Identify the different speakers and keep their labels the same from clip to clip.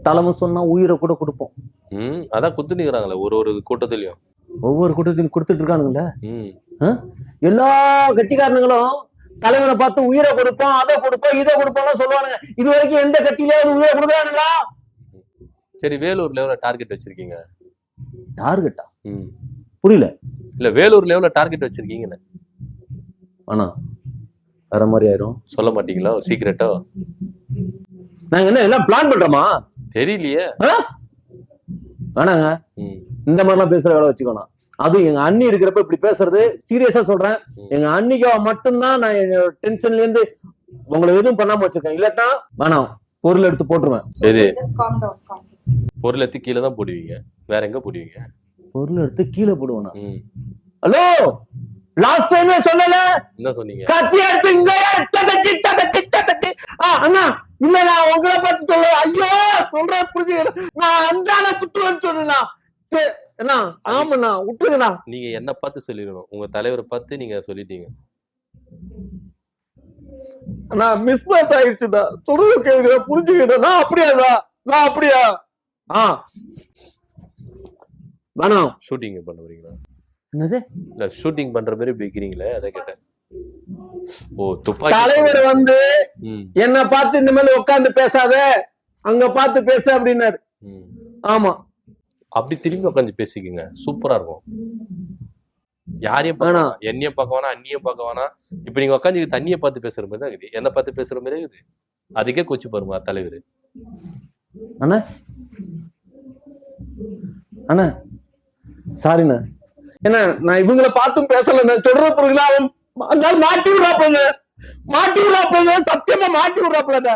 Speaker 1: தலைமை சொன்னா உயிரை கூட கொடுப்போம்.
Speaker 2: அதான் குத்து நிக்கிறாங்களே ஒரு கூட்டத்திலயும்.
Speaker 1: ஒவ்வொரு கூட்டத்திலும் கொடுத்துட்டு இருக்கானுங்கள.
Speaker 2: ம்
Speaker 1: எல்லா கட்சிக்காரனுங்களும் தலைவனை பார்த்து உயிரை கொடுப்போம், அதை கொடுப்போம், இதை கொடுப்போம் சொல்லுவானுங்க. இது வரைக்கும் எந்த கட்சியிலேயே உயிரை கொடுக்குறானுங்களா?
Speaker 2: சரி, வேலூர்ல எவ்வளவு டார்கெட் வச்சிருக்கீங்க?
Speaker 1: டார்கெட்டா? புரியல.
Speaker 2: இல்ல, வேலூர்ல எவ்வளவு டார்கெட் வச்சிருக்கீங்கன்னு.
Speaker 1: ஆனா வேற மாதிரி ஆயிரும்.
Speaker 2: சொல்ல மாட்டீங்களா சீக்கிரட்டா?
Speaker 1: நாங்க என்ன எல்லாம் பிளான் பண்றோமா?
Speaker 2: தெரியலையே.
Speaker 1: வேணாங்க, இந்த மாதிரிலாம் பேசுற வேலை வச்சுக்கணும். அதுவும் எங்க அண்ணி இருக்கிறப்ப இப்படி பேசுறது சீரியஸா சொல்றேன். எங்க அன்னிக்கு மட்டும்தான் நான் டென்ஷன்ல இருந்து உங்களை எதுவும் பண்ணாம வச்சிருக்கேன். இல்லட்டா வேணாம், பொருள் எடுத்து போட்டுருவேன்.
Speaker 2: சரி, பொருள் எடுத்து கீழே தான் போடுவீங்க, வேற எங்க போடுவீங்க?
Speaker 1: பொருள் எடுத்து கீழே போடுவேனா? ஹலோ, லாஸ்ட் டைமே சொல்லல,
Speaker 2: என்ன சொன்னீங்க?
Speaker 1: கத்தி எடுத்து இங்க சதச்சி சதச்சி சதச்சி. அண்ணா இல்ல, நான் உங்களை பார்த்து சொல்ல. ஐயோ சொல்ற புரிஞ்சு, நான் அந்தான குத்துவேன்னு சொன்னா என்ன? ஆமாண்ணா, விட்டுருங்கண்ணா.
Speaker 2: நீங்க என்ன பார்த்து சொல்லிடணும், உங்க தலைவரை பார்த்து நீங்க சொல்லிட்டீங்க.
Speaker 1: நான் மிஸ் மேட்ச் ஆயிடுச்சுடா. சொல்றது கேக்குற, புரிஞ்சுக்கிட்டேன். நான் அப்படியாடா, நான் அப்படியா? வேணாம்.
Speaker 2: ஷூட்டிங் பண்ண வரீங்களா?
Speaker 1: என்னது?
Speaker 2: இல்ல, ஷூட்டிங் பண்ற மாதிரி பேக்கிறீங்களே, அதை கேட்டேன். ஓ, துப்பாக்கி.
Speaker 1: தலைவர் வந்து என்ன பார்த்து இந்த மாதிரி உட்கார்ந்து பேசாத, அங்க பார்த்து பேச அப்படின்னாரு. ஆமா,
Speaker 2: அப்படி திரும்பி உட்காந்து பேசிக்கங்க, சூப்பரா இருக்கும். யாரையும் வேணாம், என்னைய பார்க்க வேணாம், அண்ணிய பார்க்க வேணாம். இப்ப நீங்க உட்காந்து தண்ணியை பார்த்து பேசுற மாதிரி தான் இருக்குது, என்ன பார்த்து பேசுற மாதிரி இருக்குது. அதுக்கே கொச்சு பாருமா தலைவர்.
Speaker 1: அண்ணா அண்ணா சாரிண்ணா, என்ன நான் இவங்களை பார்த்தும் பேசல. சொல்ற பொருள் அவன் மாட்டி விடுறாப்பங்க, மாட்டி விடுறாப்பங்க, சத்தியமா மாட்டி விடுறாப்பல.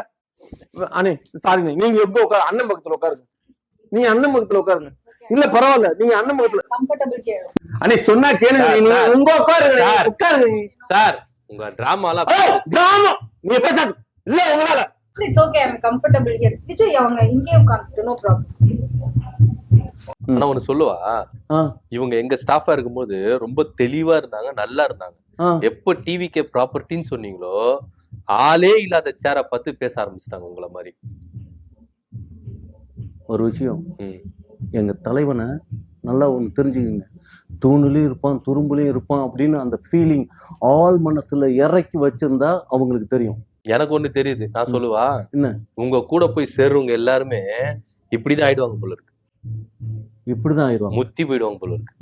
Speaker 1: அண்ணே சாரிண்ணே, நீங்க எப்போ உட்காரு, அண்ணன் பக்கத்துல உட்காருங்க. நீங்க அண்ணன் பக்கத்துல உட்காருங்க. இல்ல பரவாயில்ல, நீங்க அண்ணன் பக்கத்துல. அண்ணே சொன்னா கேளுங்க, நீங்க உங்க உட்காருங்க, உட்காருங்க.
Speaker 2: சார், உங்க டிராமாலாம்
Speaker 1: டிராமா நீங்க பேசாது இல்ல உங்களால.
Speaker 3: It's okay, I'm comfortable here. Vijay அவங்க இங்கே உட்கார்ந்துட்டு, no problem.
Speaker 2: ஆனா ஒண்ணு சொல்லுவா, இவங்க எங்க ஸ்டாஃபா இருக்கும்போது ரொம்ப தெளிவா இருந்தாங்க, நல்லா இருந்தாங்க. எப்ப டிவிகே ப்ராப்பர்ட்டின்னு சொன்னீங்களோ, ஆளே இல்லாத சேரை பார்த்து பேச ஆரம்பிச்சிட்டாங்க உங்களை மாதிரி.
Speaker 1: ஒரு விஷயம், எங்க தலைவனை நல்லா ஒண்ணு தெரிஞ்சுக்கங்க. தூணுலயும் இருப்பான், துரும்புலயும் இருப்பான் அப்படின்னு அந்த ஃபீலிங் ஆள் மனசுல இறக்கி வச்சிருந்தா அவங்களுக்கு தெரியும்.
Speaker 2: எனக்கு ஒண்ணு தெரியுது, நான் சொல்லுவா.
Speaker 1: என்ன?
Speaker 2: உங்க கூட போய் சேர்றவங்க எல்லாருமே இப்படிதான் ஆயிடுவாங்க போல இருக்கு.
Speaker 1: இப்படிதான் ஆயிடுவாங்க,
Speaker 2: முத்தி போயிடுவாங்க போல இருக்கு.